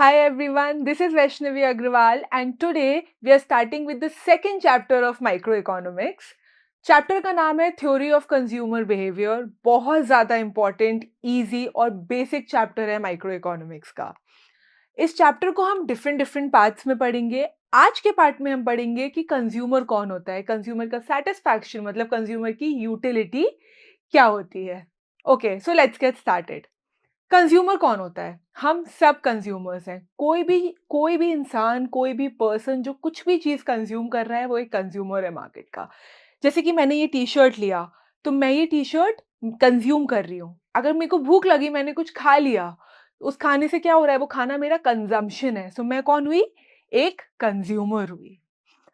Hi everyone, this is Vaishnavi Agrawal and today we are starting with the second chapter of microeconomics. Chapter का नाम है theory of consumer behaviour. बहुत ज़्यादा important, easy और basic chapter है micro economics का। इस chapter को हम डिफरेंट डिफरेंट पार्ट्स में पढ़ेंगे। आज के पार्ट में हम पढ़ेंगे कि कंज्यूमर कौन होता है, कंज्यूमर का सेटिस्फैक्शन मतलब कंज्यूमर की यूटिलिटी क्या होती है। Okay, so let's get started. Consumer कौन होता है? हम सब कंज्यूमर्स हैं। कोई भी इंसान, कोई भी पर्सन जो कुछ भी चीज़ कंज्यूम कर रहा है, वो एक कंज्यूमर है मार्केट का। जैसे कि मैंने ये टी-शर्ट लिया, तो मैं ये टी-शर्ट कंज्यूम कर रही हूँ। अगर मेरे को भूख लगी, मैंने कुछ खा लिया, उस खाने से क्या हो रहा है? वो खाना मेरा कंज़म्पशन है। सो मैं कौन हुई? एक कंज्यूमर हुई।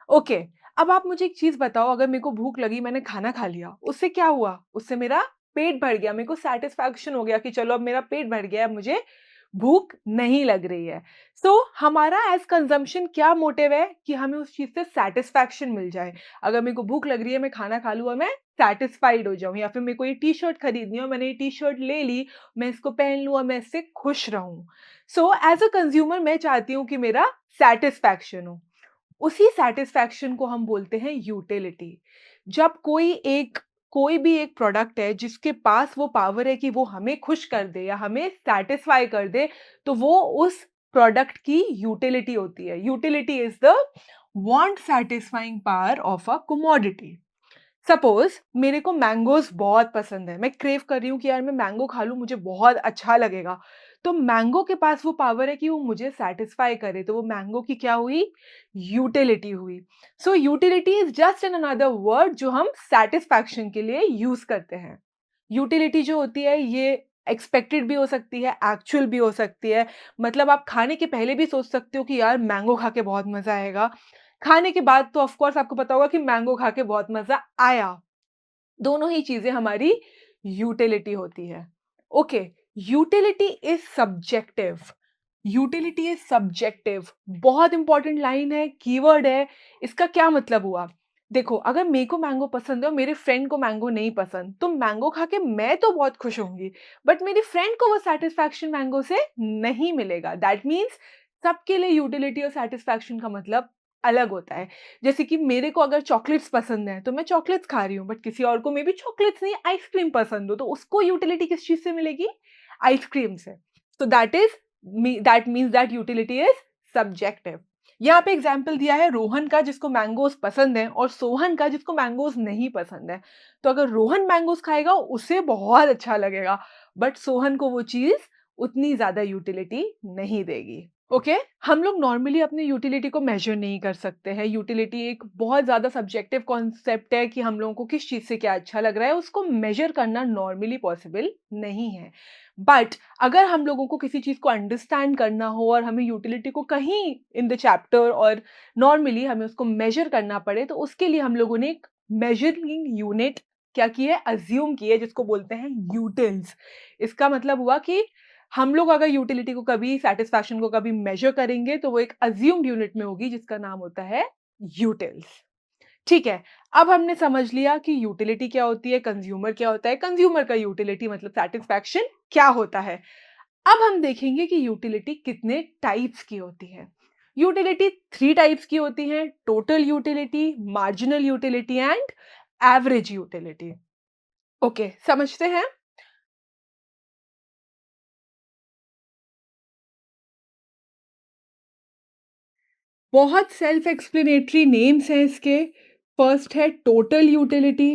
ओके, अब आप मुझे एक चीज़ बताओ, अगर मेरे को भूख लगी, मैंने खाना खा लिया, उससे क्या हुआ? उससे मेरा पेट भर गया, मेरे को सैटिस्फैक्शन हो गया कि चलो अब मेरा पेट भर गया है, अब मुझे भूख नहीं लग रही है। सो हमारा एज़ कंज़म्पशन क्या मोटिव है कि हमें उस चीज़ से सैटिस्फैक्शन मिल जाए। अगर मेरे को भूख लग रही है, मैं खाना खा लूँ और मैं सैटिस्फाइड हो जाऊँ, या फिर मेरे को ये टी-शर्ट खरीदनी है और मैंने ये टी-शर्ट ले ली, मैं इसको पहन लूँ और मैं इससे खुश रहूँ। सो एज़ अ कंज़्यूमर मैं चाहती हूँ कि मेरा सैटिस्फैक्शन हो। उसी सैटिस्फैक्शन को हम बोलते हैं यूटिलिटी। जब कोई भी एक प्रोडक्ट है जिसके पास वो पावर है कि वो हमें खुश कर दे या हमें सैटिस्फाई कर दे, तो वो उस प्रोडक्ट की यूटिलिटी होती है। Utility is the want satisfying power of a commodity. Suppose मेरे को मैंगोज़ बहुत पसंद है, मैं क्रेव कर रही हूँ कि यार मैं मैंगो खा लूँ, मुझे बहुत अच्छा लगेगा। तो मैंगो के पास वो पावर है कि वो मुझे सैटिस्फाई करे, तो वो मैंगो की क्या हुई? यूटिलिटी हुई। सो utility is just an another word जो हम सैटिस्फैक्शन के लिए यूज़ करते हैं। यूटिलिटी जो होती है ये एक्सपेक्टेड भी हो सकती है, एक्चुअल भी हो सकती है। मतलब आप खाने के पहले भी सोच सकते हो कि यार मैंगो खा के बहुत मज़ा आएगा। खाने के बाद तो ऑफ कोर्स आपको पता होगा कि मैंगो खा के बहुत मज़ा आया। दोनों ही चीज़ें हमारी यूटिलिटी होती है। Okay, utility is subjective. Utility is subjective, बहुत इंपॉर्टेंट लाइन है, कीवर्ड है। इसका क्या मतलब हुआ? देखो, अगर मेरे को मैंगो पसंद है और मेरे फ्रेंड को मैंगो नहीं पसंद, तो मैंगो खा के मैं तो बहुत खुश होंगी, बट मेरी फ्रेंड को वो सैटिस्फैक्शन मैंगो से नहीं मिलेगा। दैट मीन्स सबके लिए यूटिलिटी और सैटिस्फैक्शन का मतलब अलग होता है। जैसे कि मेरे को अगर चॉकलेट्स पसंद है, तो मैं चॉकलेट्स खा रही हूँ, बट किसी और को मेबी चॉकलेट्स नहीं, आइसक्रीम पसंद हो, तो उसको यूटिलिटी किस चीज़ से मिलेगी? आइसक्रीम से। So that means that utility is subjective. यहाँ पे एग्ज़ाम्पल दिया है रोहन का जिसको मैंगोज़ पसंद है और सोहन का जिसको मैंगोज़ नहीं पसंद है। तो अगर रोहन मैंगोज़ खाएगा उसे बहुत अच्छा लगेगा, बट सोहन को वो चीज़ उतनी ज़्यादा यूटिलिटी नहीं देगी। ओके, हम लोग नॉर्मली अपनी यूटिलिटी को मेजर नहीं कर सकते हैं। यूटिलिटी एक बहुत ज़्यादा सब्जेक्टिव कॉन्सेप्ट है कि हम लोगों को किस चीज़ से क्या अच्छा लग रहा है, उसको मेजर करना नॉर्मली पॉसिबल नहीं है। बट अगर हम लोगों को किसी चीज़ को अंडरस्टैंड करना हो और हमें यूटिलिटी को कहीं इन द चैप्टर और नॉर्मली हमें उसको मेजर करना पड़े, तो उसके लिए हम लोगों ने एक मेजरिंग यूनिट क्या की है? अज़्यूम की है, जिसको बोलते हैं यूटिल्स। इसका मतलब हुआ कि हम लोग अगर यूटिलिटी को कभी सैटिस्फैक्शन को कभी मेजर करेंगे, तो वो एक अज़्यूम्ड यूनिट में होगी जिसका नाम होता है यूटिल्स। ठीक है, अब हमने समझ लिया कि यूटिलिटी क्या होती है, कंज्यूमर क्या होता है, कंज्यूमर का यूटिलिटी मतलब सैटिस्फैक्शन क्या होता है। अब हम देखेंगे कि यूटिलिटी कितने टाइप्स की होती है। यूटिलिटी 3 टाइप्स की होती हैं, total utility, marginal utility and average utility. Okay, समझते हैं? बहुत सेल्फ एक्सप्लेनेटरी नेम्स हैं इसके। फर्स्ट है total utility,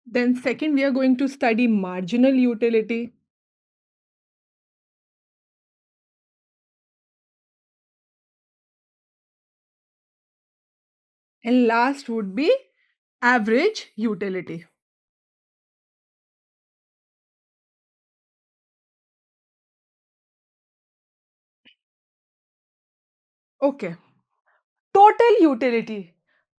then second we are going to study marginal utility, and last would be average utility. Okay, total utility.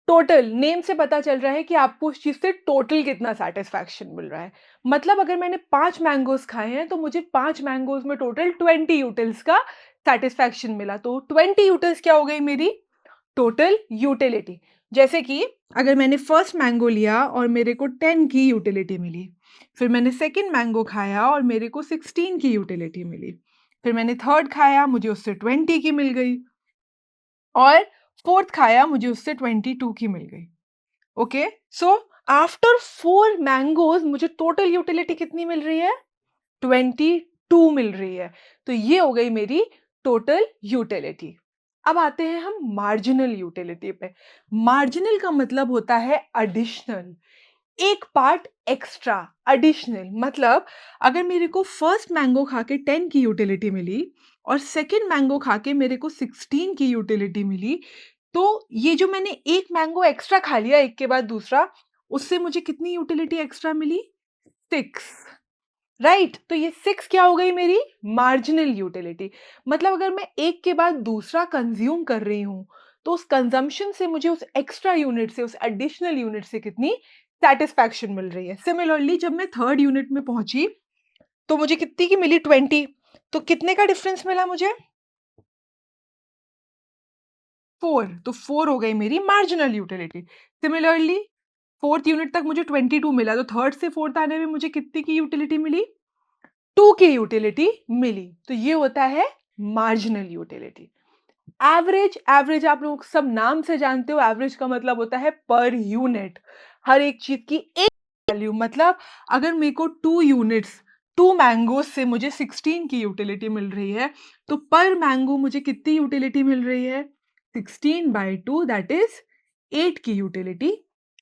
Total name से पता चल रहा है कि आपको उस चीज़ से टोटल कितना सैटिस्फैक्शन मिल रहा है। मतलब अगर मैंने 5 मैंगोज़ खाए हैं, तो मुझे 5 मैंगोज़ में टोटल 20 यूटिल्स का सैटिस्फैक्शन मिला। तो 20 यूटिल्स क्या हो गई मेरी? Total utility. जैसे कि अगर मैंने फर्स्ट मैंगो लिया और मेरे को 10 की यूटिलिटी मिली, फिर मैंने सेकंड मैंगो खाया और मेरे को 16 की यूटिलिटी मिली, फिर मैंने थर्ड खाया, मुझे उससे 20 की मिल गई और फोर्थ खाया, मुझे उससे 22 की मिल गई। ओके, सो आफ्टर 4 मैंगोज़ मुझे टोटल यूटिलिटी कितनी मिल रही है? 22 मिल रही है। तो ये हो गई मेरी टोटल यूटिलिटी। अब आते हैं हम मार्जिनल यूटिलिटी पे। मार्जिनल का मतलब होता है एडिशनल, एक पार्ट एक्स्ट्रा, एडिशनल मतलब अगर मेरे को फर्स्ट मैंगो खा के 10 की यूटिलिटी मिली और सेकंड मैंगो खा के मेरे को 16 की यूटिलिटी मिली, तो ये जो मैंने एक मैंगो एक्स्ट्रा खा लिया एक के बाद दूसरा, उससे मुझे कितनी यूटिलिटी एक्स्ट्रा मिली? 6, राइट? तो ये 6 क्या हो गई मेरी? Marginal utility. मतलब अगर मैं एक के बाद दूसरा कंज़्यूम कर रही हूँ, तो उस कंज़म्पशन से मुझे उस एक्स्ट्रा यूनिट से, उस एडिशनल यूनिट से कितनी सैटिस्फैक्शन मिल रही है। सिमिलरली जब मैं थर्ड यूनिट में पहुँची, तो मुझे कितनी की मिली? 20। तो कितने का डिफरेंस मिला मुझे? 4, तो 4 हो गई मेरी marginal utility. Similarly fourth unit तक मुझे 22 मिला, तो थर्ड से फोर्थ आने में मुझे कितनी की यूटिलिटी मिली? 2 की यूटिलिटी मिली। तो ये होता है मार्जिनल यूटिलिटी। एवरेज, एवरेज आप लोग सब नाम से जानते हो, एवरेज का मतलब होता है पर यूनिट। हर एक चीज़ की एक वैल्यू, मतलब अगर मेरे को 2 यूनिट्स, 2 मैंगोज़ से मुझे 16 की यूटिलिटी मिल रही है, तो पर मैंगो मुझे कितनी यूटिलिटी मिल रही है? 16/2 दैट इज़ 8 की यूटिलिटी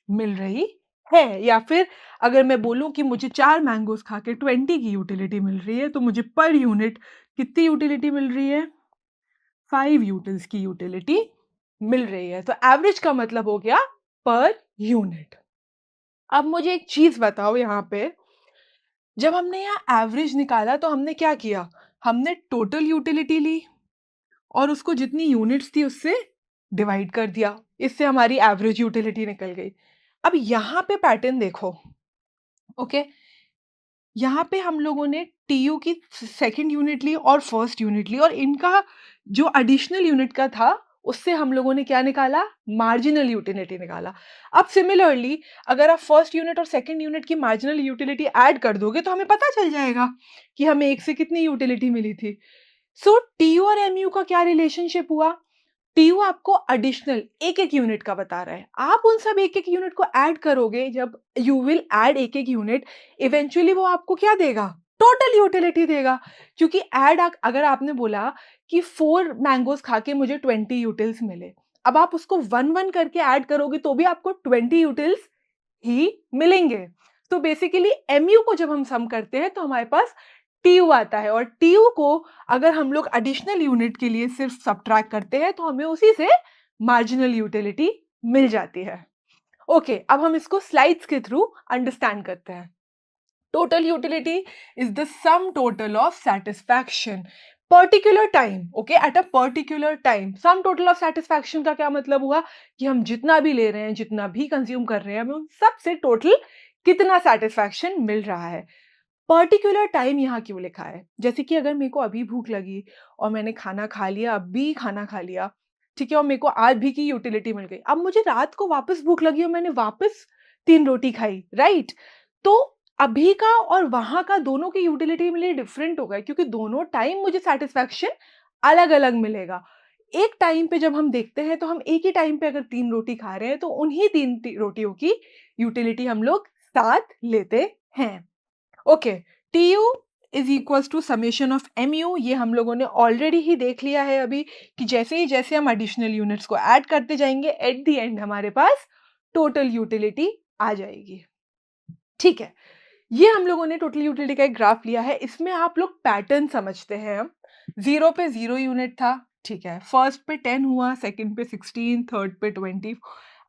मिल रही है। या फिर अगर मैं बोलूँ कि मुझे 4 मैंगोज़ खा के 20 की यूटिलिटी मिल रही है, तो मुझे पर यूनिट कितनी यूटिलिटी मिल रही है? 5 यूटिल्स की यूटिलिटी मिल रही है। तो एवरेज का मतलब हो गया पर यूनिट। अब मुझे एक चीज़ बताओ यहाँ पे, जब हमने यहाँ एवरेज निकाला तो हमने क्या किया? हमने टोटल यूटिलिटी ली और उसको जितनी यूनिट्स थी उससे डिवाइड कर दिया। इससे हमारी एवरेज यूटिलिटी निकल गई। अब यहाँ पे पैटर्न देखो, ओके? यहाँ पे हम लोगों ने टीयू की सेकंड यूनिट ली और फर्स्ट यूनिट ली और इनका जो एडिशनल यूनिट का था, उससे हम लोगों ने क्या निकाला? मार्जिनल यूटिलिटी निकाला। अब सिमिलरली अगर आप फर्स्ट यूनिट और सेकंड यूनिट की मार्जिनल यूटिलिटी ऐड कर दोगे, तो हमें पता चल जाएगा कि हमें एक से कितनी यूटिलिटी मिली थी। सो टीयू और एमयू का क्या रिलेशनशिप हुआ? टीयू आपको एडिशनल एक-एक यूनिट का बता रहा है। आप उन सब एक-एक यूनिट को ऐड करोगे, जब यू विल ऐड एक-एक यूनिट, इवेंचुअली वो आपको क्या देगा? टोटल यूटिलिटी देगा। क्योंकि ऐड अगर आपने बोला कि 4 मैंगोज़ खा के मुझे 20 यूटिल्स मिले। अब आप उसको 1-1 करके ऐड करोगे तो भी आपको 20 यूटिल्स ही मिलेंगे। तो बेसिकली एमयू को जब हम सम करते हैं तो हमारे पास टीयू आता है और टीयू को अगर हम लोग एडिशनल यूनिट के लिए सिर्फ सब्ट्रैक्ट करते हैं तो हमें उसी से मार्जिनल यूटिलिटी मिल जाती है। ओके, अब हम इसको स्लाइड्स के थ्रू अंडरस्टैंड करते हैं। Total utility is the sum total of satisfaction particular time, okay, at a particular time. Sum total of satisfaction का क्या मतलब हुआ? कि हम जितना भी ले रहे हैं, जितना भी कंज्यूम कर रहे हैं, हमें उन सब से टोटल कितना सैटिस्फैक्शन मिल रहा है। पर्टिकुलर टाइम यहाँ क्यों लिखा है? जैसे कि अगर मेरे को अभी भूख लगी और मैंने खाना खा लिया, अभी खाना खा लिया, ठीक है? और मेरे को आज भी की यूटिलिटी मिल गई। अब मुझे रात को वापस भूख लगी और मैंने वापस 3 रोटी खाई, राइट? तो अभी का और वहाँ का दोनों की यूटिलिटी मेरे लिए डिफरेंट होगा क्योंकि दोनों टाइम मुझे सैटिस्फैक्शन अलग-अलग मिलेगा। एक टाइम पे जब हम देखते हैं तो हम एक ही टाइम पे अगर 3 रोटी खा रहे हैं तो उन्हीं 3 रोटियों की यूटिलिटी हम लोग साथ लेते हैं। Okay, TU is equals to summation of MU, ये हम लोगों ने ऑलरेडी ही देख लिया है अभी कि जैसे हम एडिशनल यूनिट्स को ऐड करते जाएंगे, एट द एंड हमारे पास टोटल यूटिलिटी आ जाएगी। ठीक है, ये हम लोगों ने टोटल यूटिलिटी का एक ग्राफ लिया है। इसमें आप लोग पैटर्न समझते हैं। हम 0 पे 0 यूनिट था, ठीक है, फर्स्ट पे 10 हुआ, सेकंड पे 16, थर्ड पे 20।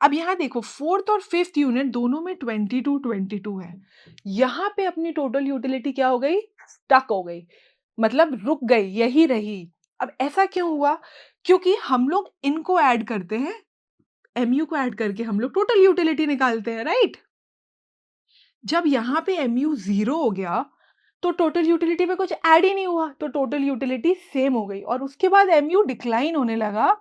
अब यहाँ देखो फोर्थ और फिफ्थ यूनिट दोनों में 22 है। यहाँ पे अपनी टोटल यूटिलिटी क्या हो गई? स्टक हो गई, मतलब रुक गई, यही रही। अब ऐसा क्यों हुआ? क्योंकि हम लोग इनको ऐड करते हैं, एमयू को ऐड करके हम लोग टोटल यूटिलिटी निकालते हैं, राइट? जब यहाँ पे एमयू 0 हो गया, तो टोटल यूटिलिटी में कुछ ऐड ही नहीं हुआ, तो टोटल यूटिलिटी सेम हो गई और उसके बाद एमयू डिक्लाइन होने लगा,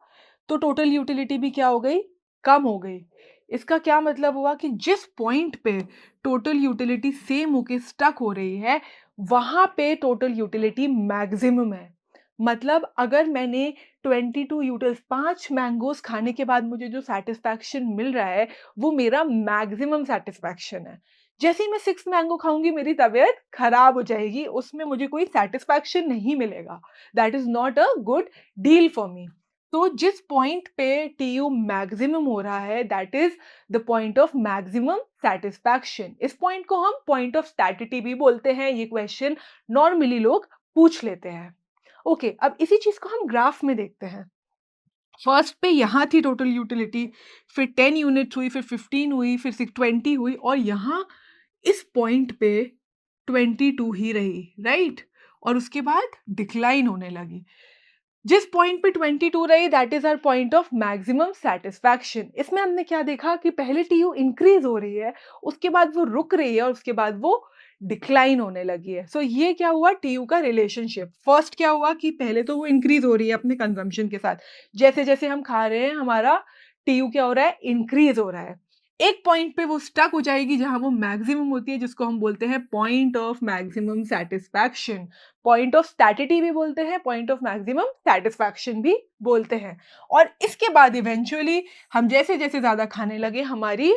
तो टोटल यूटिलिटी भी क्या हो गई? कम हो गई। इसका क्या मतलब हुआ कि जिस पॉइंट पे टोटल यूटिलिटी सेम होके स्टक हो रही है, वहाँ पे टोटल यूटिलिटी मैक्सिमम है। मतलब अगर मैंने 22 यूटिल्स 5 मैंगोज़ खाने के बाद मुझे जो सैटिस्फैक्शन मिल रहा है, वो मेरा मैक्सिमम सैटिस्फैक्शन है। जैसे ही मैं 6th मैंगो खाऊँगी मेरी तबीयत खराब हो जाएगी, उसमें मुझे कोई सैटिस्फैक्शन नहीं मिलेगा। That is not a good deal for me. तो जिस पॉइंट पे टीयू मैक्सिमम हो रहा है that is the point of maximum satisfaction. इस पॉइंट को हम पॉइंट ऑफ सैटिटी भी बोलते हैं। ये क्वेश्चन नॉर्मली लोग पूछ लेते हैं। ओके, अब इसी चीज़ को हम ग्राफ में देखते हैं। फर्स्ट पे यहाँ थी टोटल यूटिलिटी, फिर 10 यूनिट्स हुई, फिर 15 हुई, फिर 20 हुई और यहाँ इस पॉइंट पे 22 ही रही, राइट? और उसके बाद डिक्लाइन होने लगी। जिस पॉइंट पे 22 रही that is our point of maximum satisfaction. इसमें हमने क्या देखा कि पहले टीयू इंक्रीज हो रही है, उसके बाद वो रुक रही है और उसके बाद वो डिक्लाइन होने लगी है। सो ये क्या हुआ टीयू का रिलेशनशिप। फर्स्ट क्या हुआ कि पहले तो वो इंक्रीज हो रही है अपने कंजम्पशन के साथ, जैसे जैसे हम खा रहे हैं हमारा टीयू क्या हो रहा है, इंक्रीज हो रहा है। एक पॉइंट पे वो स्टक हो जाएगी जहां वो मैक्सिमम होती है, जिसको हम बोलते हैं point of maximum satisfaction. Point of satiety भी बोलते हैं, पॉइंट ऑफ मैक्सिमम सैटिस्फैक्शन भी बोलते हैं। और इसके बाद इवेंचुअली हम जैसे जैसे ज्यादा खाने लगे हमारी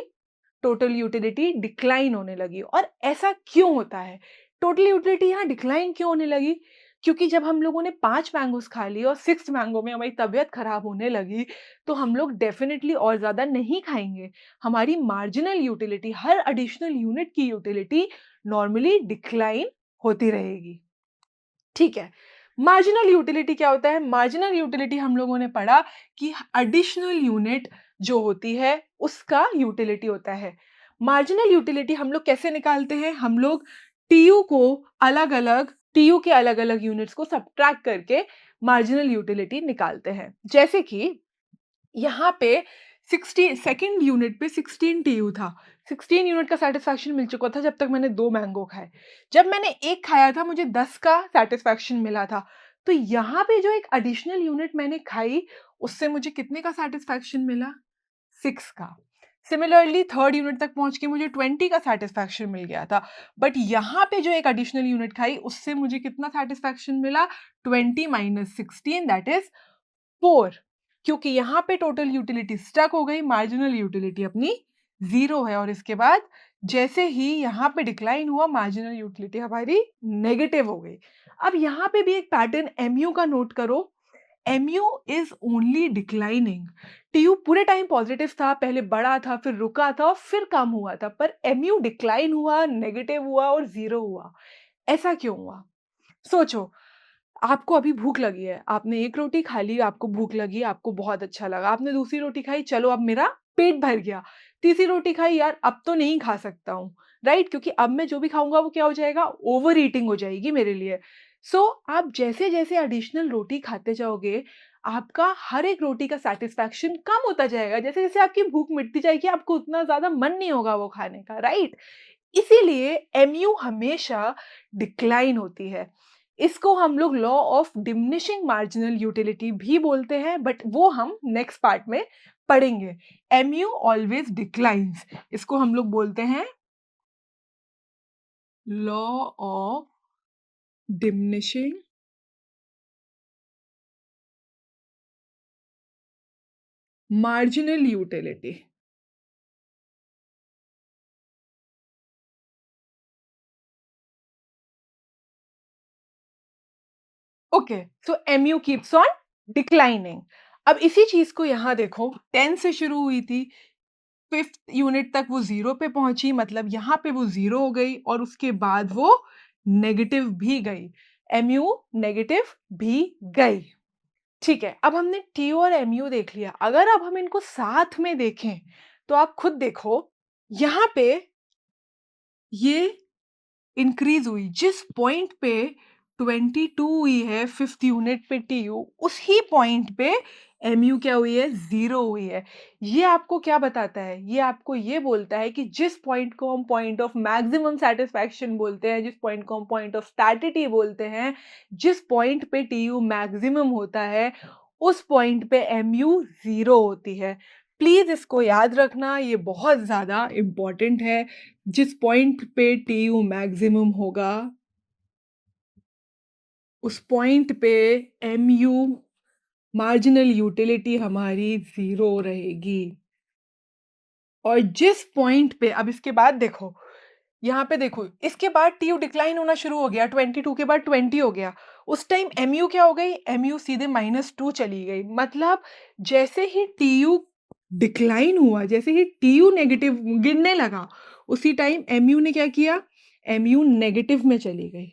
टोटल यूटिलिटी डिक्लाइन होने लगी। और ऐसा क्यों होता है, टोटल यूटिलिटी यहाँ डिक्लाइन क्यों होने लगी? क्योंकि जब हम लोगों ने 5 मैंगोज़ खा लिए और 6th मैंगो में हमारी तबीयत खराब होने लगी, तो हम लोग डेफ़िनिटली और ज़्यादा नहीं खाएँगे। हमारी मार्जिनल यूटिलिटी, हर एडिशनल यूनिट की यूटिलिटी नॉर्मली डिक्लाइन होती रहेगी। ठीक है। मार्जिनल यूटिलिटी क्या होता है? मार्जिनल यूटिलिटी हम लोगों ने पढ़ा कि एडिशनल यूनिट जो होती है उसका यूटिलिटी होता है। मार्जिनल यूटिलिटी हम लोग कैसे निकालते हैं? हम लोग टीयू को अलग-अलग टीयू के अलग-अलग यूनिट्स को सब्ट्रैक्ट करके मार्जिनल यूटिलिटी निकालते हैं। जैसे कि यहाँ पे 60 सेकंड यूनिट पे 16 टीयू था। 16 यूनिट का सैटिस्फैक्शन मिल चुका था जब तक मैंने 2 मैंगो खाए। जब मैंने 1 खाया था मुझे 10 का सैटिस्फैक्शन मिला था। तो यहाँ पे जो एक एडिशनल यूनिट मैंने खाई उससे मुझे कितने का सैटिस्फैक्शन मिला? 6 का। सिमिलरली थर्ड यूनिट तक पहुँच के मुझे 20 का सैटिस्फैक्शन मिल गया था। बट यहाँ पे जो एक एडिशनल यूनिट खाई उससे मुझे कितना सैटिस्फैक्शन मिला? 20 माइनस 16 दैट इज़ 4। क्योंकि यहाँ पे टोटल यूटिलिटी स्टक हो गई, मार्जिनल यूटिलिटी अपनी 0 है और इसके बाद जैसे ही यहाँ पे डिक्लाइन हुआ मार्जिनल यूटिलिटी हमारी नेगेटिव हो गई। अब यहाँ पे भी एक पैटर्न एमयू का नोट करो। MU is only declining. TU पूरे टाइम पॉजिटिव था, पहले बढ़ा था, फिर रुका था और फिर कम हुआ था, पर एमयू डिक्लाइन हुआ, नेगेटिव हुआ और 0 हुआ। ऐसा क्यों हुआ? सोचो, आपको अभी भूख लगी है, आपने 1 रोटी खा ली, आपको भूख लगी, आपको बहुत अच्छा लगा, आपने दूसरी रोटी खाई, चलो अब मेरा पेट भर गया। तीसरी रोटी खाई, यार अब तो नहीं खा सकता हूँ, राइट? क्योंकि अब मैं जो भी खाऊँगा वो क्या हो जाएगा? ओवर ईटिंग हो जाएगी मेरे लिए। सो आप जैसे-जैसे एडिशनल रोटी खाते जाओगे, आपका हर एक रोटी का सैटिस्फैक्शन कम होता जाएगा। जैसे-जैसे आपकी भूख मिटती जाएगी, आपको उतना ज़्यादा मन नहीं होगा वो खाने का, राइट? इसीलिए एमयू हमेशा डिक्लाइन होती है। इसको हम लोग law of diminishing marginal utility भी बोलते हैं, बट वो हम नेक्स्ट पार्ट में पढ़ेंगे। एमयू ऑलवेज डिक्लाइन्स, इसको हम लोग बोलते हैं law of diminishing marginal utility. Okay, so MU keeps on declining. अब इसी चीज को यहाँ देखो, 10 से शुरू हुई थी, 5th यूनिट तक वो 0 पे पहुंची, मतलब यहाँ पे वो 0 हो गई और उसके बाद वो नेगेटिव भी गई। एमयू नेगेटिव भी गई। ठीक है, अब हमने टीयू और एमयू देख लिया। अगर अब हम इनको साथ में देखें, तो आप खुद देखो, यहाँ पे ये इंक्रीज हुई। जिस पॉइंट पे 22 हुई है 5th यूनिट पे टीयू, उसी पॉइंट पे एमयू क्या हुई है? 0 हुई है। ये आपको क्या बताता है? ये आपको ये बोलता है कि जिस पॉइंट को हम पॉइंट ऑफ मैक्सिमम सैटिस्फैक्शन बोलते हैं, जिस पॉइंट को हम पॉइंट ऑफ स्टैटिटी बोलते हैं, जिस पॉइंट पे टीयू मैक्सिमम होता है, उस पॉइंट पे एमयू 0 होती है। प्लीज़ इसको याद रखना, ये बहुत ज़्यादा इम्पोर्टेंट है। जिस पॉइंट पे टीयू मैक्सिमम होगा, उस पॉइंट पे एमयू मार्जिनल यूटिलिटी हमारी 0 रहेगी। और जिस पॉइंट पे अब इसके बाद देखो, यहाँ पे देखो, इसके बाद टीयू डिक्लाइन होना शुरू हो गया, 22 के बाद 20 हो गया। उस टाइम एमयू क्या हो गई? एमयू सीधे -2 चली गई। मतलब जैसे ही टीयू डिक्लाइन हुआ, जैसे ही टीयू नेगेटिव गिरने लगा, उसी टाइम एमयू ने क्या किया? एमयू नेगेटिव में चली गई।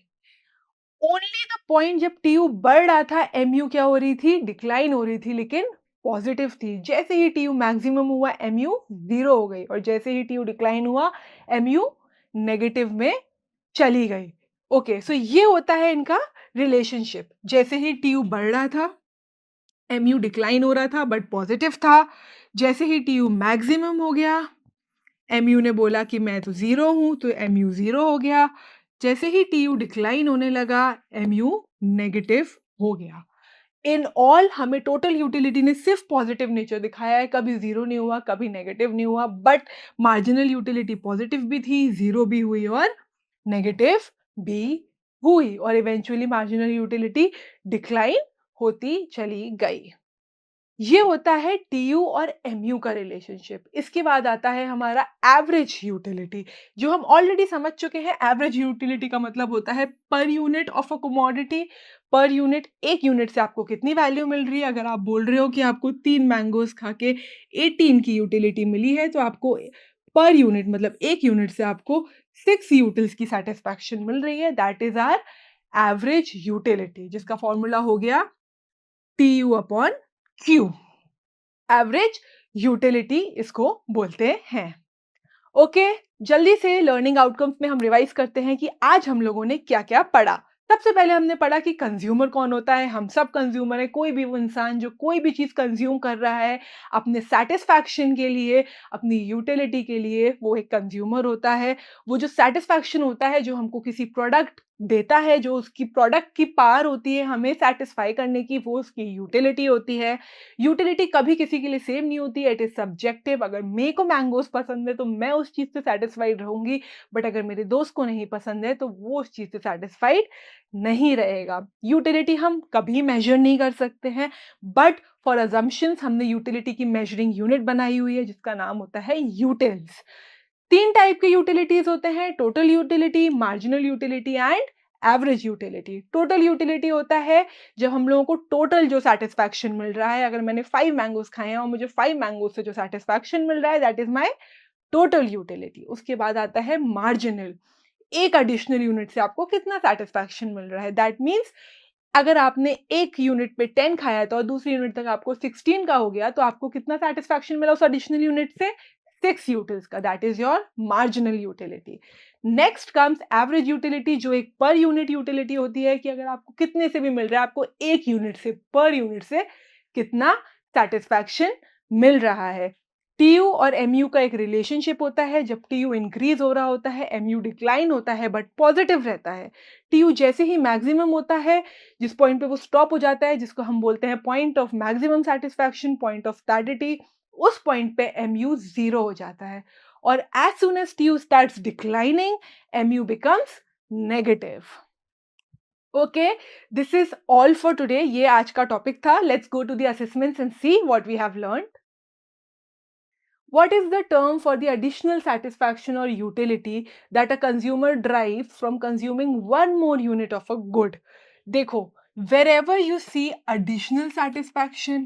ओनली द पॉइंट जब टीयू बढ़ रहा था, एमयू क्या हो रही थी? डिक्लाइन हो रही थी, लेकिन पॉजिटिव थी। जैसे ही टीयू मैक्सिमम हुआ, एमयू 0 हो गई, और जैसे ही टीयू डिक्लाइन हुआ, एमयू नेगेटिव में चली गई। ओके, सो ये होता है इनका रिलेशनशिप। जैसे ही टीयू बढ़ रहा था, एमयू डिक्लाइन हो रहा था बट पॉजिटिव था। जैसे ही टीयू मैक्सिमम हो गया, एमयू ने बोला कि मैं तो 0 हूँ, तो एमयू 0 हो गया। जैसे ही टीयू डिक्लाइन होने लगा, एमयू नेगेटिव हो गया। इन ऑल हमें टोटल यूटिलिटी ने सिर्फ पॉजिटिव नेचर दिखाया है, कभी 0 नहीं हुआ, कभी नेगेटिव नहीं हुआ, बट मार्जिनल यूटिलिटी पॉजिटिव भी थी, 0 भी हुई और नेगेटिव भी हुई, और इवेंचुअली मार्जिनल यूटिलिटी डिक्लाइन होती चली गई। ये होता है टीयू और एमयू का रिलेशनशिप। इसके बाद आता है हमारा एवरेज यूटिलिटी, जो हम ऑलरेडी समझ चुके हैं। एवरेज यूटिलिटी का मतलब होता है per unit of a commodity. Per unit, एक यूनिट से आपको कितनी वैल्यू मिल रही है। अगर आप बोल रहे हो कि आपको 3 मैंगोज खा के 18 की यूटिलिटी मिली है, तो आपको पर यूनिट मतलब एक यूनिट से आपको 6 यूटिल्स की सैटिस्फैक्शन मिल रही है। That is our average utility, जिसका फॉर्मूला हो गया TU upon Q. Average utility इसको बोलते हैं। ओके, जल्दी से लर्निंग आउटकम्स में हम रिवाइज करते हैं कि आज हम लोगों ने क्या-क्या पढ़ा। सबसे पहले हमने पढ़ा कि कंज्यूमर कौन होता है। हम सब कंज्यूमर है। कोई भी वो इंसान जो कोई भी चीज़ कंज्यूम कर रहा है अपने सैटिस्फैक्शन के लिए, अपनी यूटिलिटी के लिए, वो एक कंज्यूमर होता है। वो जो सैटिस्फैक्शन होता है, जो हमको किसी प्रोडक्ट देता है, जो उसकी प्रोडक्ट की पावर होती है हमें सैटिस्फाई करने की, वो उसकी यूटिलिटी होती है। यूटिलिटी कभी किसी के लिए सेम नहीं होती है, इट इज़ सब्जेक्टिव। अगर मेरे को मैंगोज़ पसंद है तो मैं उस चीज़ से सैटिस्फाइड रहूँगी, बट अगर मेरे दोस्त को नहीं पसंद है तो वो उस चीज़ से सैटिस्फाइड नहीं रहेगा। यूटिलिटी हम कभी मेज़र नहीं कर सकते हैं, बट फॉर असम्पशन्स हमने यूटिलिटी की मेज़रिंग यूनिट बनाई हुई है, जिसका नाम होता है यूटिल्स। 3 टाइप के यूटिलिटीज़ होते हैं, total utility, marginal utility and average utility. Total utility होता है जब हम लोगों को टोटल जो सैटिस्फैक्शन मिल रहा है। अगर मैंने 5 मैंगोज़ खाए हैं और मुझे 5 मैंगोज़ से जो सैटिस्फैक्शन मिल रहा है, that is my total utility. उसके बाद आता है मार्जिनल, एक एडिशनल यूनिट से आपको कितना सैटिस्फैक्शन मिल रहा है। दैट मीन्स अगर आपने एक यूनिट पे 10 खाया था और दूसरी यूनिट तक आपको 16 का हो गया, तो आपको कितना सैटिस्फैक्शन मिला उस एडिशनल यूनिट से? 6 यूटिल्स का। That is your marginal utility. Next comes average utility, जो एक पर यूनिट यूटिलिटी होती है कि अगर आपको कितने से भी मिल रहा है, आपको एक यूनिट से, पर यूनिट से कितना सैटिस्फैक्शन मिल रहा है। टीयू और एमयू का एक रिलेशनशिप होता है। जब टीयू इंक्रीज हो रहा होता है, एमयू डिक्लाइन होता है बट पॉजिटिव रहता है। टीयू जैसे ही मैक्सिमम होता है, जिस पॉइंट पे वो स्टॉप हो जाता है, जिसको हम बोलते हैं point of maximum satisfaction, point of satiety, उस पॉइंट पे एमयू 0 हो जाता है। और as soon as TU starts declining, MU becomes negative. Okay, this is all for today. ये आज का टॉपिक था। Let's go to the assessments and see what we have learned. What is the term for the additional satisfaction or utility that a consumer derives from consuming one more unit of a good? देखो, wherever you see additional satisfaction,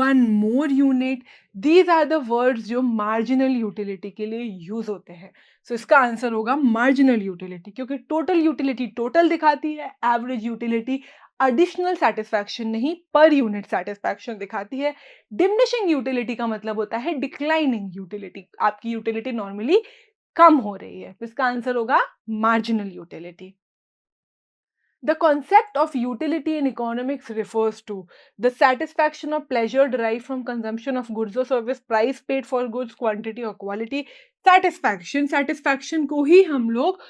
one more unit, these are the words जो marginal utility के लिए use होते हैं. So इसका answer होगा marginal utility, क्योंकि total utility total दिखाती है, average utility एडिशनल सैटिस्फैक्शन नहीं, पर यूनिट सैटिस्फैक्शन दिखाती है। डिमिनिशिंग यूटिलिटी का मतलब होता है डिक्लाइनिंग यूटिलिटी, आपकी यूटिलिटी नॉर्मली कम हो रही है। इसका आंसर होगा marginal utility. The concept of utility in economics refers to the satisfaction or pleasure derived from consumption of goods or service, price paid for goods, quantity or quality. Satisfaction को ही हम लोग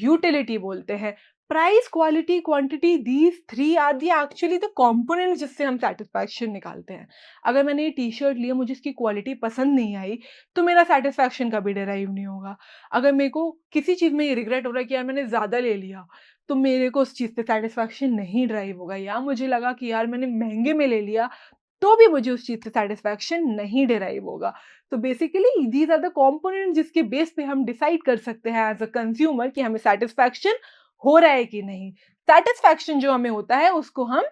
utility बोलते हैं। Price, quality, quantity, these 3 are the actually the components जिससे हम satisfaction निकालते हैं। अगर मैंने ये टी-शर्ट ली है, मुझे इसकी क्वालिटी पसंद नहीं आई, तो मेरा सैटिस्फैक्शन कभी डिराइव नहीं होगा। अगर मेरे को किसी चीज़ में ये रिग्रेट हो रहा है कि यार मैंने ज़्यादा ले लिया, तो मेरे को उस चीज़ से सैटिस्फैक्शन नहीं डिराइव होगा, या मुझे लगा कि यार मैंने महँगे में ले लिया, तो भी मुझे उस चीज़ से सैटिस्फैक्शन नहीं डिराइव होगा। तो basically these are the components जिसके बेस पे हम डिसाइड कर सकते हैं एज़ अ कंज्यूमर कि हमें सैटिस्फैक्शन हो रहा है कि नहीं। सैटिस्फैक्शन जो हमें होता है उसको हम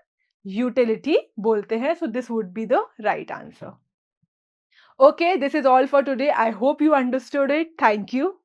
यूटिलिटी बोलते हैं। So this would be the right answer. Okay, this is all for today. I hope you understood it. Thank you.